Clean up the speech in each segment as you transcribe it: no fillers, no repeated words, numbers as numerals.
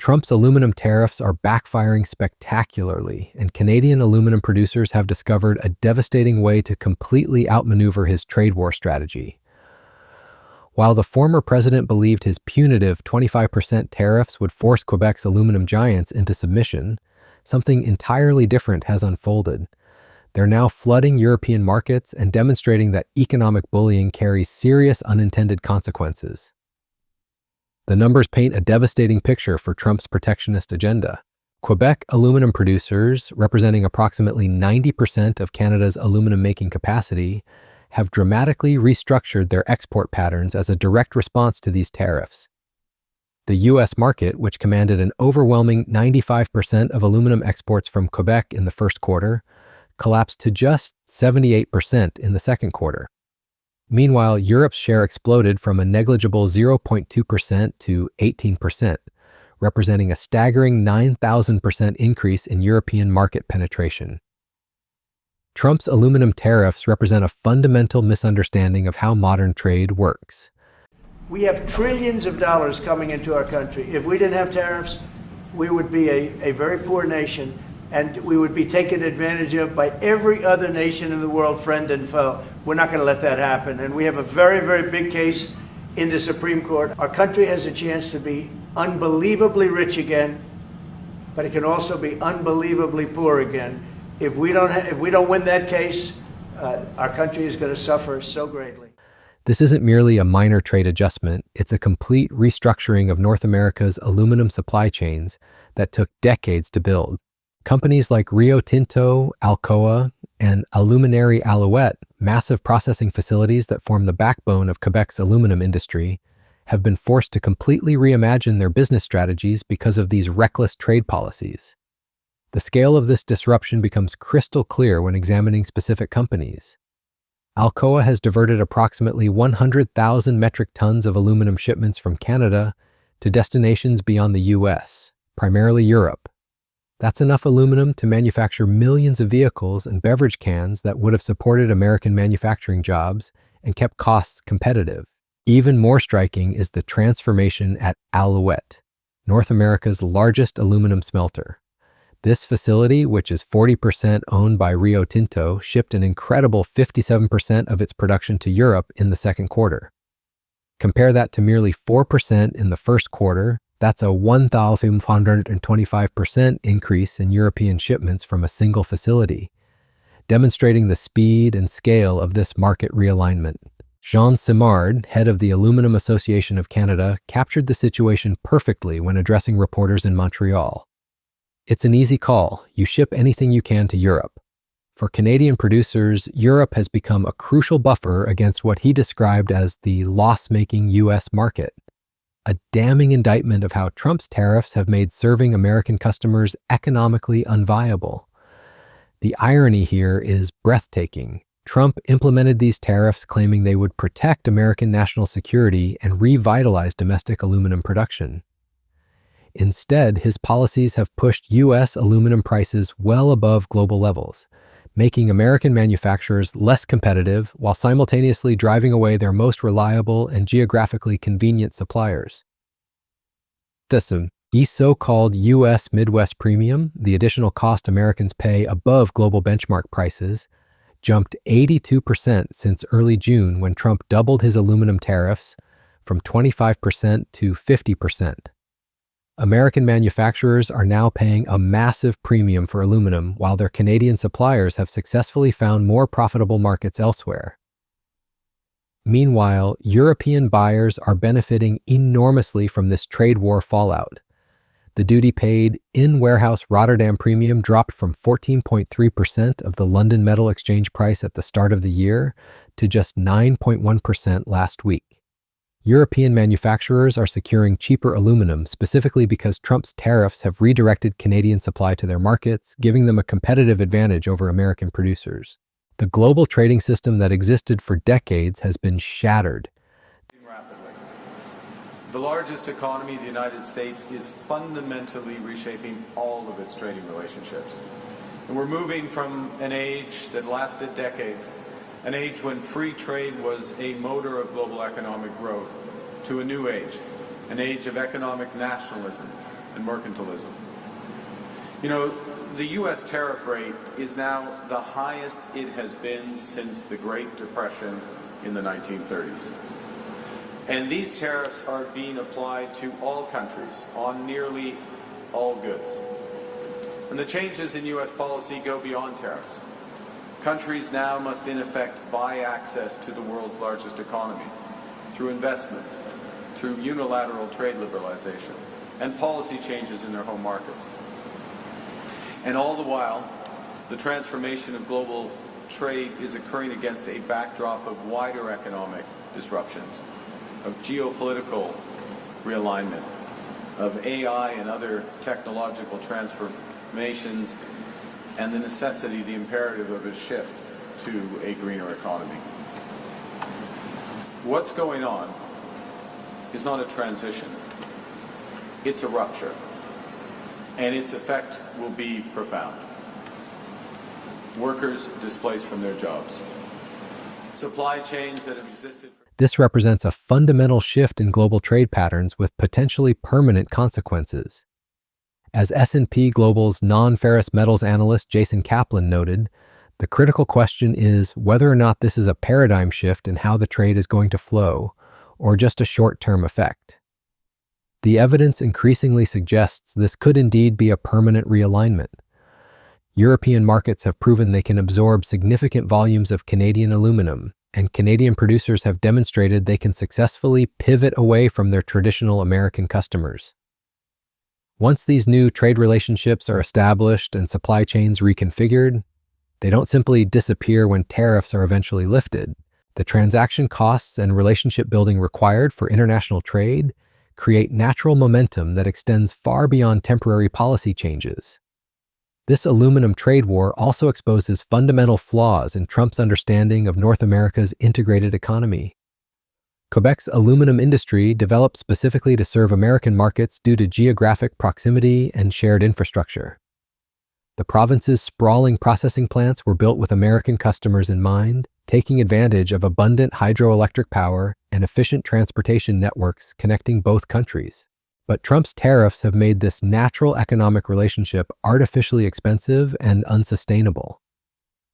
Trump's aluminum tariffs are backfiring spectacularly, and Canadian aluminum producers have discovered a devastating way to completely outmaneuver his trade war strategy. While the former president believed his punitive 25% tariffs would force Quebec's aluminum giants into submission, something entirely different has unfolded. They're now flooding European markets and demonstrating that economic bullying carries serious unintended consequences. The numbers paint a devastating picture for Trump's protectionist agenda. Quebec aluminum producers, representing approximately 90% of Canada's aluminum-making capacity, have dramatically restructured their export patterns as a direct response to these tariffs. The U.S. market, which commanded an overwhelming 95% of aluminum exports from Quebec in the first quarter, collapsed to just 78% in the second quarter. Meanwhile, Europe's share exploded from a negligible 0.2% to 18%, representing a staggering 9,000% increase in European market penetration. Trump's aluminum tariffs represent a fundamental misunderstanding of how modern trade works. We have trillions of dollars coming into our country. If we didn't have tariffs, we would be a very poor nation, and we would be taken advantage of by every other nation in the world, friend and foe. We're not going to let that happen. And we have a very, very big case in the Supreme Court. Our country has a chance to be unbelievably rich again, but it can also be unbelievably poor again. If we don't win that case, our country is going to suffer so greatly. This isn't merely a minor trade adjustment, it's a complete restructuring of North America's aluminum supply chains that took decades to build. Companies like Rio Tinto, Alcoa, and Aluminary Alouette, massive processing facilities that form the backbone of Quebec's aluminum industry, have been forced to completely reimagine their business strategies because of these reckless trade policies. The scale of this disruption becomes crystal clear when examining specific companies. Alcoa has diverted approximately 100,000 metric tons of aluminum shipments from Canada to destinations beyond the U.S., primarily Europe. That's enough aluminum to manufacture millions of vehicles and beverage cans that would have supported American manufacturing jobs and kept costs competitive. Even more striking is the transformation at Alouette, North America's largest aluminum smelter. This facility, which is 40% owned by Rio Tinto, shipped an incredible 57% of its production to Europe in the second quarter. Compare that to merely 4% in the first quarter. That's a 1,525% increase in European shipments from a single facility, demonstrating the speed and scale of this market realignment. Jean Simard, head of the Aluminum Association of Canada, captured the situation perfectly when addressing reporters in Montreal. It's an easy call. You ship anything you can to Europe. For Canadian producers, Europe has become a crucial buffer against what he described as the loss-making U.S. market. A damning indictment of how Trump's tariffs have made serving American customers economically unviable. The irony here is breathtaking. Trump implemented these tariffs claiming they would protect American national security and revitalize domestic aluminum production. Instead, his policies have pushed U.S. aluminum prices well above global levels, making American manufacturers less competitive while simultaneously driving away their most reliable and geographically convenient suppliers. The so-called U.S. Midwest Premium, the additional cost Americans pay above global benchmark prices, jumped 82% since early June when Trump doubled his aluminum tariffs from 25% to 50%. American manufacturers are now paying a massive premium for aluminum, while their Canadian suppliers have successfully found more profitable markets elsewhere. Meanwhile, European buyers are benefiting enormously from this trade war fallout. The duty paid in-warehouse Rotterdam premium dropped from 14.3% of the London Metal Exchange price at the start of the year to just 9.1% last week. European manufacturers are securing cheaper aluminum specifically because Trump's tariffs have redirected Canadian supply to their markets, giving them a competitive advantage over American producers. The global trading system that existed for decades has been shattered. Rapidly. The largest economy, the United States, is fundamentally reshaping all of its trading relationships. And we're moving from an age that lasted decades, an age when free trade was a motor of global economic growth, to a new age, an age of economic nationalism, and mercantilism. You know, the U.S. tariff rate is now the highest it has been since the Great Depression in the 1930s. And these tariffs are being applied to all countries on nearly all goods. And the changes in U.S. policy go beyond tariffs. Countries now must in effect buy access to the world's largest economy through investments, through unilateral trade liberalization, and policy changes in their home markets. And all the while, the transformation of global trade is occurring against a backdrop of wider economic disruptions, of geopolitical realignment, of AI and other technological transformations, and the necessity, the imperative of a shift to a greener economy. What's going on is not a transition, it's a rupture, and its effect will be profound. Workers displaced from their jobs. Supply chains that have existed. This represents a fundamental shift in global trade patterns with potentially permanent consequences. As S&P Global's non-ferrous metals analyst Jason Kaplan noted, the critical question is whether or not this is a paradigm shift in how the trade is going to flow, or just a short-term effect. The evidence increasingly suggests this could indeed be a permanent realignment. European markets have proven they can absorb significant volumes of Canadian aluminum, and Canadian producers have demonstrated they can successfully pivot away from their traditional American customers. Once these new trade relationships are established and supply chains reconfigured, they don't simply disappear when tariffs are eventually lifted. The transaction costs and relationship building required for international trade create natural momentum that extends far beyond temporary policy changes. This aluminum trade war also exposes fundamental flaws in Trump's understanding of North America's integrated economy. Quebec's aluminum industry developed specifically to serve American markets due to geographic proximity and shared infrastructure. The province's sprawling processing plants were built with American customers in mind, taking advantage of abundant hydroelectric power and efficient transportation networks connecting both countries. But Trump's tariffs have made this natural economic relationship artificially expensive and unsustainable.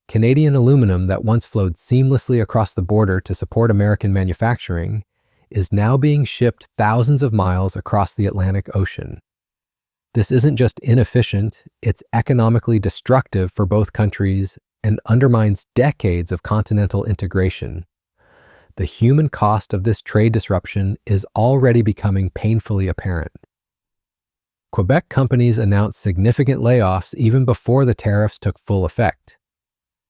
Canadian aluminum that once flowed seamlessly across the border to support American manufacturing is now being shipped thousands of miles across the Atlantic Ocean. This isn't just inefficient, it's economically destructive for both countries and undermines decades of continental integration. The human cost of this trade disruption is already becoming painfully apparent. Quebec companies announced significant layoffs even before the tariffs took full effect.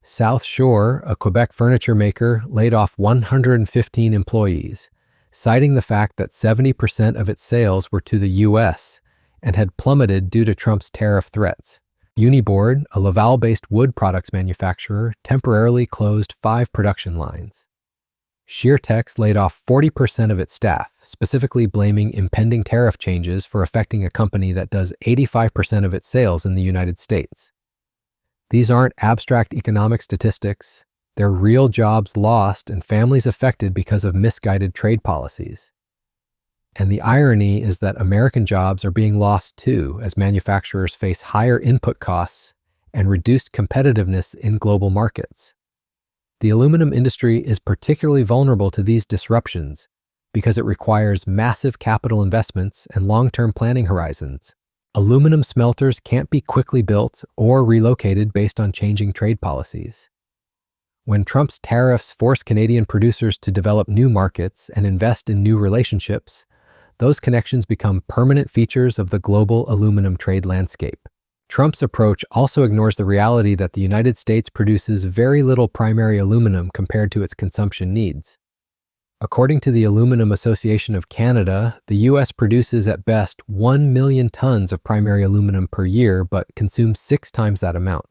South Shore, a Quebec furniture maker, laid off 115 employees, citing the fact that 70% of its sales were to the U.S. and had plummeted due to Trump's tariff threats. Uniboard, a Laval-based wood products manufacturer, temporarily closed 5 production lines. ShearTex laid off 40% of its staff, specifically blaming impending tariff changes for affecting a company that does 85% of its sales in the United States. These aren't abstract economic statistics, they're real jobs lost and families affected because of misguided trade policies. And the irony is that American jobs are being lost too as manufacturers face higher input costs and reduced competitiveness in global markets. The aluminum industry is particularly vulnerable to these disruptions because it requires massive capital investments and long-term planning horizons. Aluminum smelters can't be quickly built or relocated based on changing trade policies. When Trump's tariffs force Canadian producers to develop new markets and invest in new relationships, those connections become permanent features of the global aluminum trade landscape. Trump's approach also ignores the reality that the United States produces very little primary aluminum compared to its consumption needs. According to the Aluminum Association of Canada, the U.S. produces at best 1 million tons of primary aluminum per year, but consumes 6 times that amount.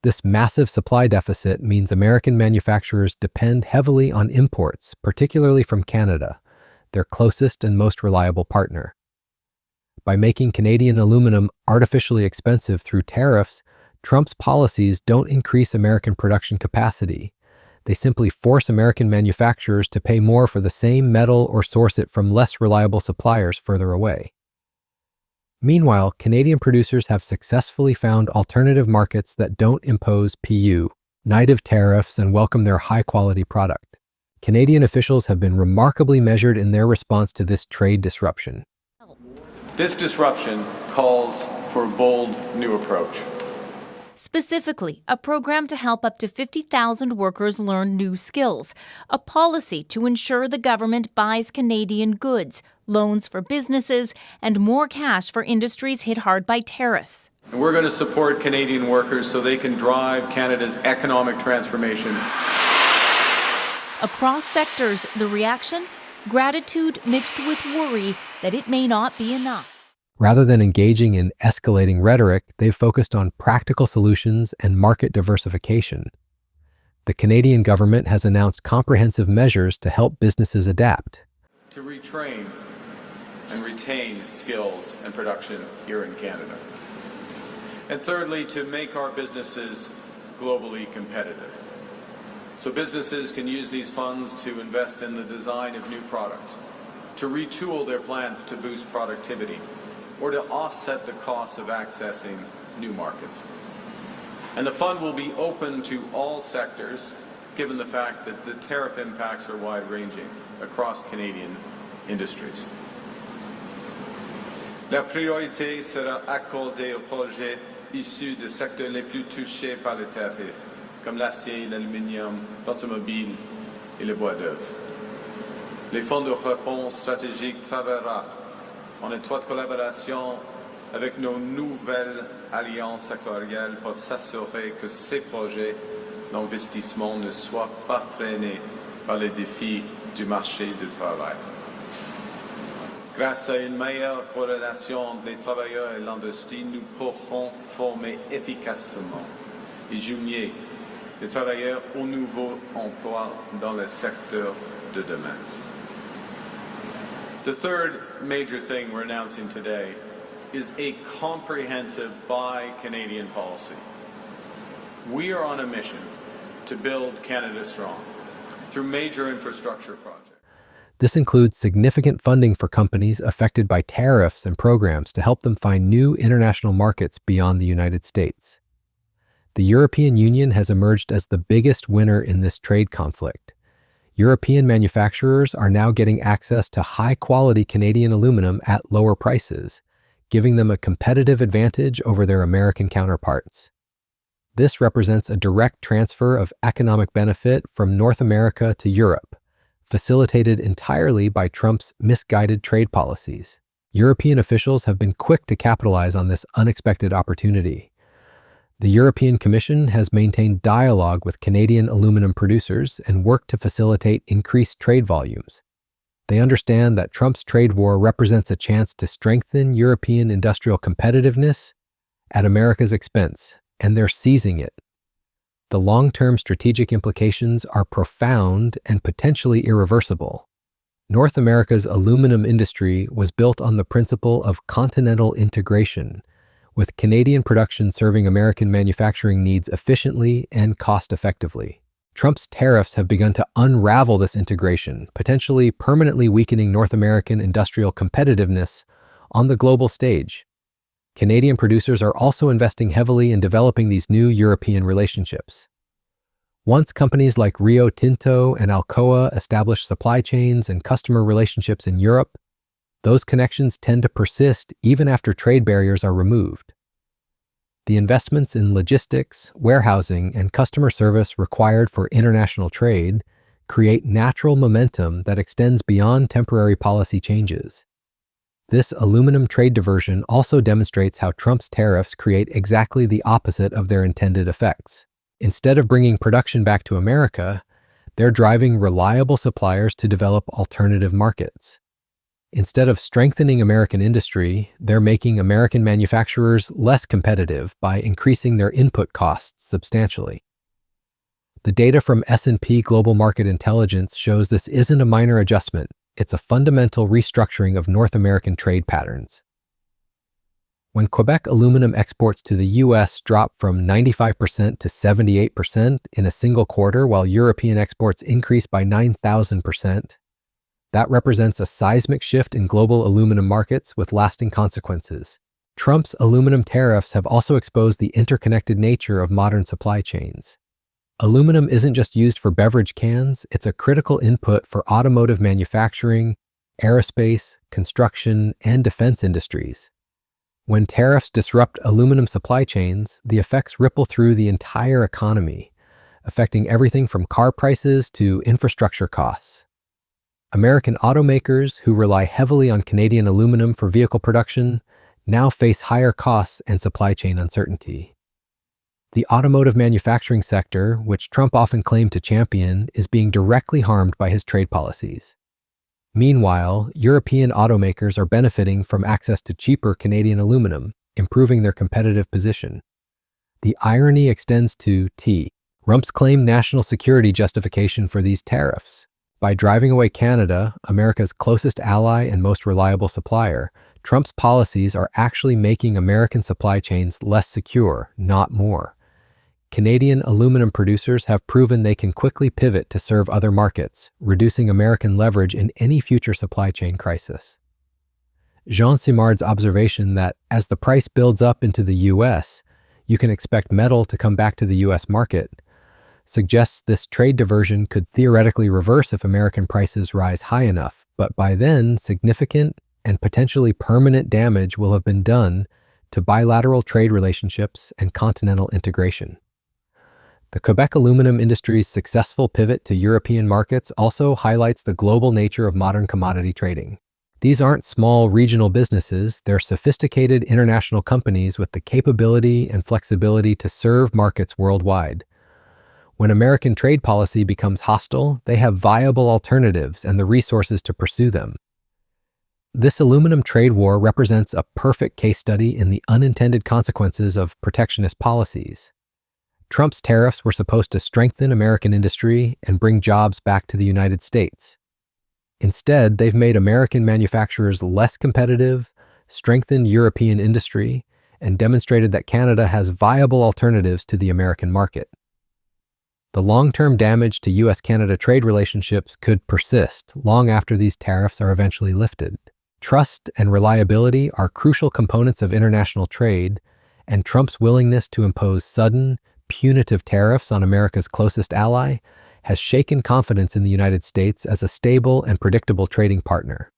This massive supply deficit means American manufacturers depend heavily on imports, particularly from Canada, their closest and most reliable partner. By making Canadian aluminum artificially expensive through tariffs, Trump's policies don't increase American production capacity. They simply force American manufacturers to pay more for the same metal or source it from less reliable suppliers further away. Meanwhile, Canadian producers have successfully found alternative markets that don't impose PU, native tariffs, and welcome their high-quality product. Canadian officials have been remarkably measured in their response to this trade disruption. This disruption calls for a bold new approach. Specifically, a program to help up to 50,000 workers learn new skills, a policy to ensure the government buys Canadian goods, loans for businesses, and more cash for industries hit hard by tariffs. And we're going to support Canadian workers so they can drive Canada's economic transformation. Across sectors, the reaction? Gratitude mixed with worry that it may not be enough. Rather than engaging in escalating rhetoric, they've focused on practical solutions and market diversification. The Canadian government has announced comprehensive measures to help businesses adapt. To retrain and retain skills and production here in Canada. And thirdly, to make our businesses globally competitive. So businesses can use these funds to invest in the design of new products, to retool their plants to boost productivity, or to offset the costs of accessing new markets. And the fund will be open to all sectors, given the fact that the tariff impacts are wide-ranging across Canadian industries. La priorité sera accordée aux projets issus des secteurs les plus touchés par les tarifs, comme l'acier, l'aluminium, l'automobile et le bois d'œuvre. Les fonds de réponse stratégique travaillera en étroite collaboration avec nos nouvelles alliances sectorielles pour s'assurer que ces projets d'investissement ne soient pas freinés par les défis du marché du travail. Grâce à une meilleure corrélation entre les travailleurs et l'industrie, nous pourrons former efficacement et jumeler les travailleurs aux nouveaux emplois dans le secteur de demain. The third major thing we're announcing today is a comprehensive Buy Canadian policy. We are on a mission to build Canada strong through major infrastructure projects. This includes significant funding for companies affected by tariffs and programs to help them find new international markets beyond the United States. The European Union has emerged as the biggest winner in this trade conflict. European manufacturers are now getting access to high-quality Canadian aluminum at lower prices, giving them a competitive advantage over their American counterparts. This represents a direct transfer of economic benefit from North America to Europe, facilitated entirely by Trump's misguided trade policies. European officials have been quick to capitalize on this unexpected opportunity. The European Commission has maintained dialogue with Canadian aluminum producers and worked to facilitate increased trade volumes. They understand that Trump's trade war represents a chance to strengthen European industrial competitiveness at America's expense, and they're seizing it. The long-term strategic implications are profound and potentially irreversible. North America's aluminum industry was built on the principle of continental integration, with Canadian production serving American manufacturing needs efficiently and cost-effectively. Trump's tariffs have begun to unravel this integration, potentially permanently weakening North American industrial competitiveness on the global stage. Canadian producers are also investing heavily in developing these new European relationships. Once companies like Rio Tinto and Alcoa establish supply chains and customer relationships in Europe, those connections tend to persist even after trade barriers are removed. The investments in logistics, warehousing, and customer service required for international trade create natural momentum that extends beyond temporary policy changes. This aluminum trade diversion also demonstrates how Trump's tariffs create exactly the opposite of their intended effects. Instead of bringing production back to America, they're driving reliable suppliers to develop alternative markets. Instead of strengthening American industry, they're making American manufacturers less competitive by increasing their input costs substantially. The data from S&P Global Market Intelligence shows this isn't a minor adjustment, it's a fundamental restructuring of North American trade patterns. When Quebec aluminum exports to the U.S. drop from 95% to 78% in a single quarter, while European exports increase by 9,000%, that represents a seismic shift in global aluminum markets with lasting consequences. Trump's aluminum tariffs have also exposed the interconnected nature of modern supply chains. Aluminum isn't just used for beverage cans, it's a critical input for automotive manufacturing, aerospace, construction, and defense industries. When tariffs disrupt aluminum supply chains, the effects ripple through the entire economy, affecting everything from car prices to infrastructure costs. American automakers, who rely heavily on Canadian aluminum for vehicle production, now face higher costs and supply chain uncertainty. The automotive manufacturing sector, which Trump often claimed to champion, is being directly harmed by his trade policies. Meanwhile, European automakers are benefiting from access to cheaper Canadian aluminum, improving their competitive position. The irony extends to Trump's claimed national security justification for these tariffs. By driving away Canada, America's closest ally and most reliable supplier, Trump's policies are actually making American supply chains less secure, not more. Canadian aluminum producers have proven they can quickly pivot to serve other markets, reducing American leverage in any future supply chain crisis. Jean Simard's observation that as the price builds up into the U.S., you can expect metal to come back to the U.S. market suggests this trade diversion could theoretically reverse if American prices rise high enough, but by then, significant and potentially permanent damage will have been done to bilateral trade relationships and continental integration. The Quebec aluminum industry's successful pivot to European markets also highlights the global nature of modern commodity trading. These aren't small regional businesses, they're sophisticated international companies with the capability and flexibility to serve markets worldwide. When American trade policy becomes hostile, they have viable alternatives and the resources to pursue them. This aluminum trade war represents a perfect case study in the unintended consequences of protectionist policies. Trump's tariffs were supposed to strengthen American industry and bring jobs back to the United States. Instead, they've made American manufacturers less competitive, strengthened European industry, and demonstrated that Canada has viable alternatives to the American market. The long-term damage to U.S.-Canada trade relationships could persist long after these tariffs are eventually lifted. Trust and reliability are crucial components of international trade, and Trump's willingness to impose sudden, punitive tariffs on America's closest ally has shaken confidence in the United States as a stable and predictable trading partner.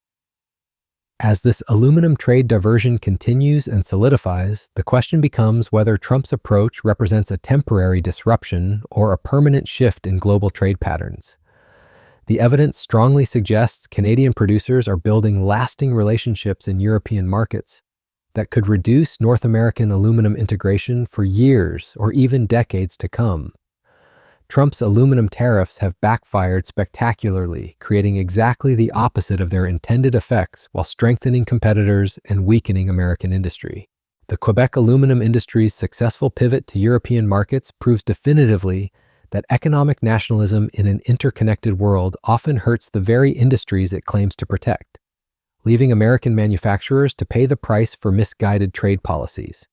As this aluminum trade diversion continues and solidifies, the question becomes whether Trump's approach represents a temporary disruption or a permanent shift in global trade patterns. The evidence strongly suggests Canadian producers are building lasting relationships in European markets that could reduce North American aluminum integration for years or even decades to come. Trump's aluminum tariffs have backfired spectacularly, creating exactly the opposite of their intended effects while strengthening competitors and weakening American industry. The Quebec aluminum industry's successful pivot to European markets proves definitively that economic nationalism in an interconnected world often hurts the very industries it claims to protect, leaving American manufacturers to pay the price for misguided trade policies.